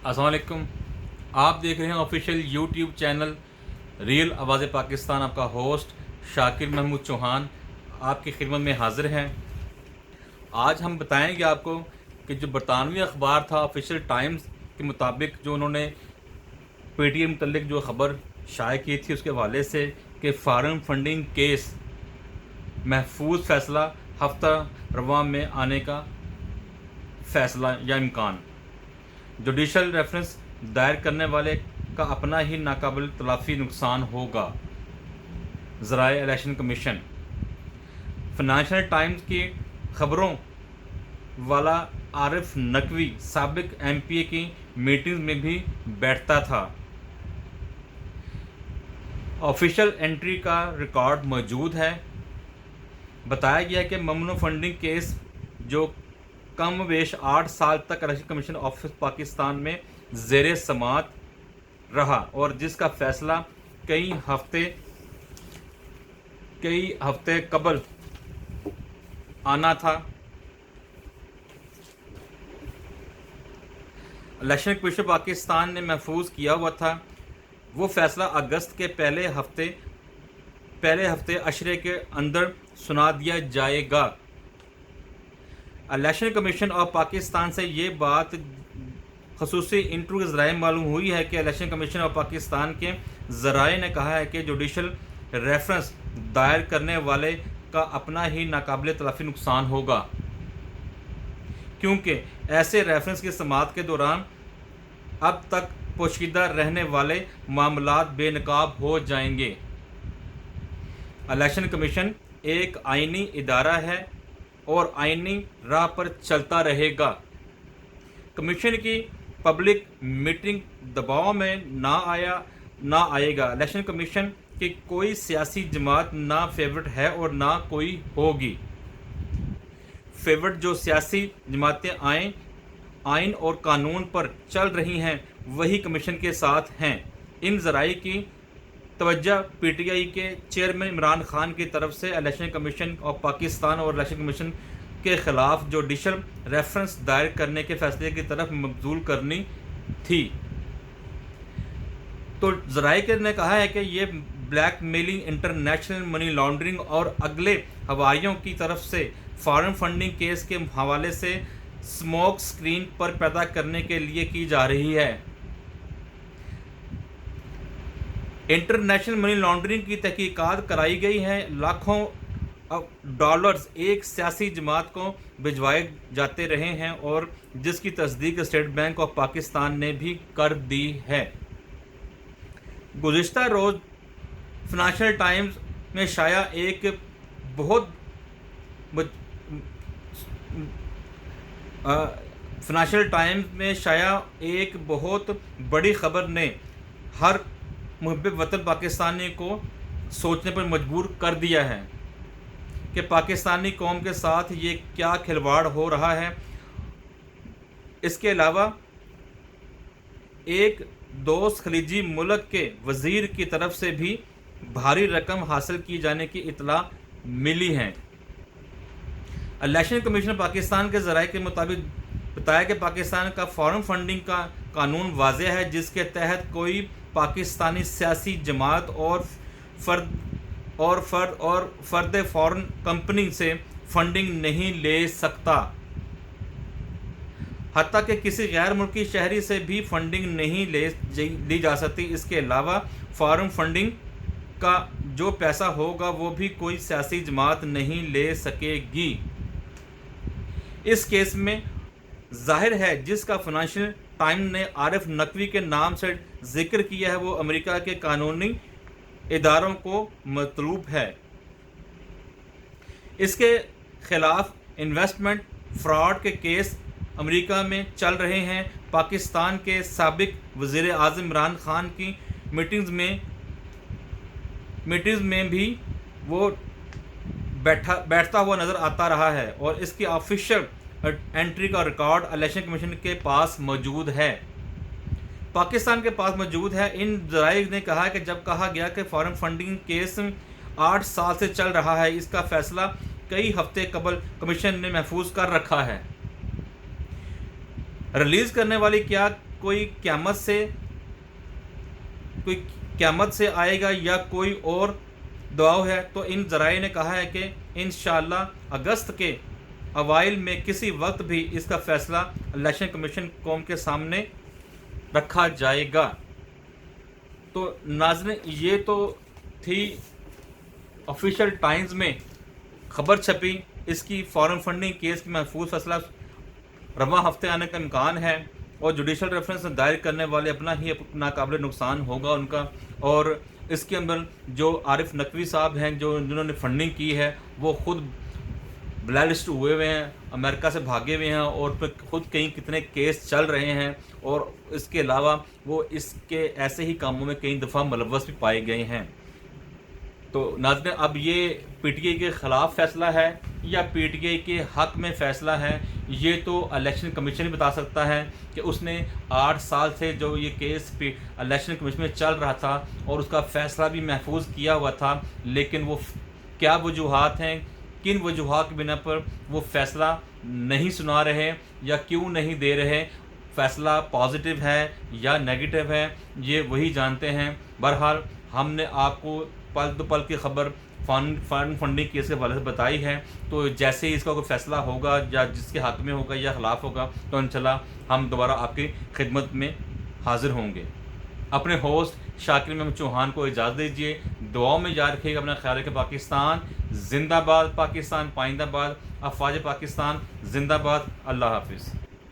अस्सलाम वालेकुम। आप देख रहे हैं ऑफिशियल यूट्यूब चैनल रियल आवाज़ पाकिस्तान। आपका होस्ट शाकिर महमूद चौहान आपकी खिदमत में हाज़िर हैं। आज हम बताएंगे आपको कि जो बरतानवी अखबार था ऑफिशियल टाइम्स के मुताबिक जो उन्होंने पीटीए मुतल्लिक जो ख़बर शाये की थी उसके हवाले से कि फॉरेन फंडिंग केस महफूज फ़ैसला हफ्ता रवा में आने का फ़ैसला या इम्कान। जुडिशल रेफरेंस दायर करने वाले का अपना ही नाकाबिल तलाफ़ी नुकसान होगा। ज़राए इलेक्शन कमीशन। फाइनेंशियल टाइम्स की खबरों वाला आरिफ नकवी साबिक एमपीए की मीटिंग में भी बैठता था। ऑफिशियल एंट्री का रिकॉर्ड मौजूद है। बताया गया कि ममनू फंडिंग केस जो कम वेश 8 साल तक इलेक्शन कमीशन ऑफिस पाकिस्तान में ज़ेरे समात रहा और जिसका फ़ैसला कई हफ्ते कबल आना था। इलेक्शन कमीशन पाकिस्तान ने महफूज किया हुआ था। वो फ़ैसला अगस्त के पहले हफ्ते अशरे के अंदर सुना दिया जाएगा। इलेक्शन कमीशन ऑफ पाकिस्तान से ये बात खसूसी इंटरव्यू के ज़राए मालूम हुई है कि इलेक्शन कमीशन ऑफ पाकिस्तान के ज़राए ने कहा है कि जुडिशल रेफरेंस दायर करने वाले का अपना ही नाकाबिल तलाफ़ी नुकसान होगा, क्योंकि ऐसे रेफरेंस की समाअत के दौरान अब तक पोशीदा रहने वाले मामलात बेनकाब हो जाएंगे। इलेक्शन कमीशन एक आइनी इदारा है और आइनी राह पर चलता रहेगा। कमीशन की पब्लिक मीटिंग दबाव में ना आएगा। इलेक्शन कमीशन की कोई सियासी जमात ना फेवरेट है और ना कोई होगी। फेवरेट जो सियासी जमातें आइन और कानून पर चल रही हैं वही कमीशन के साथ हैं। इन ज़राए की तवज्जो पीटीआई के चेयरमैन इमरान खान की तरफ से इलेक्शन कमीशन ऑफ पाकिस्तान और इलेक्शन कमीशन के ख़िलाफ़ जुडिशल रेफरेंस दायर करने के फैसले की तरफ मबजूल करनी थी। तो ज़राए ने कहा है कि ये black mailing, international money laundering और अगले हवाइयों की तरफ से फॉरेन फंडिंग केस के हवाले से स्मोक स्क्रीन पर पैदा करने के लिए की जा रही है। इंटरनेशनल मनी लॉन्ड्रिंग की तहकीकात कराई गई है। लाखों डॉलर्स एक सियासी जमात को भिजवाए जाते रहे हैं और जिसकी तस्दीक स्टेट बैंक ऑफ पाकिस्तान ने भी कर दी है। गुज़िश्ता रोज़ फाइनेंशियल टाइम्स में शाया एक बहुत बड़ी खबर ने हर मुहब्ब वतन पाकिस्तानी को सोचने पर मजबूर कर दिया है कि पाकिस्तानी कौम के साथ ये क्या खिलवाड़ हो रहा है। इसके अलावा एक दोस्त खलीजी मुल्क के वज़ीर की तरफ से भी भारी रकम हासिल की जाने की इतला मिली है। इलेक्शन कमीशन पाकिस्तान के ज़राए के मुताबिक बताया कि पाकिस्तान का फॉरेन फंडिंग का कानून वाज़ेह है, जिसके तहत कोई पाकिस्तानी सियासी जमात और फ़र्द फॉरेन कंपनी से फंडिंग नहीं ले सकता। हत्ता कि किसी गैर मुल्की शहरी से भी फंडिंग नहीं ली जा सकती। इसके अलावा फॉरेन फंडिंग का जो पैसा होगा वो भी कोई सियासी जमात नहीं ले सकेगी। इस केस में जाहिर है जिसका फाइनेंशियल टाइम्स ने आरिफ नकवी के नाम से जिक्र किया है वो अमेरिका के कानूनी इदारों को मतलूब है। इसके खिलाफ इन्वेस्टमेंट फ्रॉड के केस अमेरिका में चल रहे हैं। पाकिस्तान के साबिक वज़ीर आज़म इमरान खान की मीटिंग्स में भी वो बैठता हुआ नज़र आता रहा है और इसकी ऑफिशियल एंट्री का रिकॉर्ड इलेक्शन कमीशन के पास मौजूद है, पाकिस्तान के पास मौजूद है। इन ज़राए ने कहा कि जब कहा गया कि फॉरेन फंडिंग केस 8 साल से चल रहा है, इसका फ़ैसला कई हफ्ते कबल कमीशन ने महफूज कर रखा है। रिलीज़ करने वाली क्या कोई क़यामत से आएगा या कोई और दबाव है, तो इन ज़राए ने कहा है कि इंशाअल्लाह अगस्त के अवाइल में किसी वक्त भी इसका फ़ैसला इलेक्शन कमीशन कौम के सामने रखा जाएगा। तो नाज़रीन, ये तो थी ऑफिशियल टाइम्स में ख़बर छपी। इसकी फॉरेन फंडिंग केस की महफूज फैसला रवा हफ्ते आने का इम्कान है, और जुडिशल रेफरेंस दायर करने वाले अपना ही नाकाबिल नुकसान होगा उनका। और इसके अंदर जो आरिफ नकवी साहब हैं, जिन्होंने फंडिंग की है, वो खुद ब्लैक लिस्ट हुए हुए हैं, अमेरिका से भागे हुए हैं, और फिर खुद कहीं कितने केस चल रहे हैं, और इसके अलावा वो इसके ऐसे ही कामों में कई दफ़ा मुलव्वस भी पाए गए हैं। तो नाज़रीन, अब ये पीटीआई के ख़िलाफ़ फ़ैसला है या पीटीआई के हक़ में फ़ैसला है, ये तो इलेक्शन कमीशन ही बता सकता है कि उसने 8 साल से जो ये केस इलेक्शन कमीशन में चल रहा था और उसका फ़ैसला भी महफूज किया हुआ था, लेकिन वो क्या वजूहात हैं, किन वजूहात की बिना पर वो फ़ैसला नहीं सुना रहे या क्यों नहीं दे रहे, फ़ैसला पॉजिटिव है या नेगेटिव है, ये वही जानते हैं। बहरहाल हमने आपको पल दो पल की खबर फंड फंडिंग केस के हवाले से बताई है। तो जैसे ही इसका कोई फ़ैसला होगा या जिसके हक़ में होगा या ख़िलाफ़ होगा, तो इंशाल्लाह हम दोबारा आपकी खिदमत में हाज़िर होंगे। अपने होस्ट शाकिर महमूद चौहान को इजाज़त दीजिए। दुआओं में याद रखिएगा, अपना ख्याल रखें। पाकिस्तान जिंदाबाद, पाकिस्तान पाइंदाबाद, अफवाज पाकिस्तान जिंदाबाद। अल्लाह हाफिज़।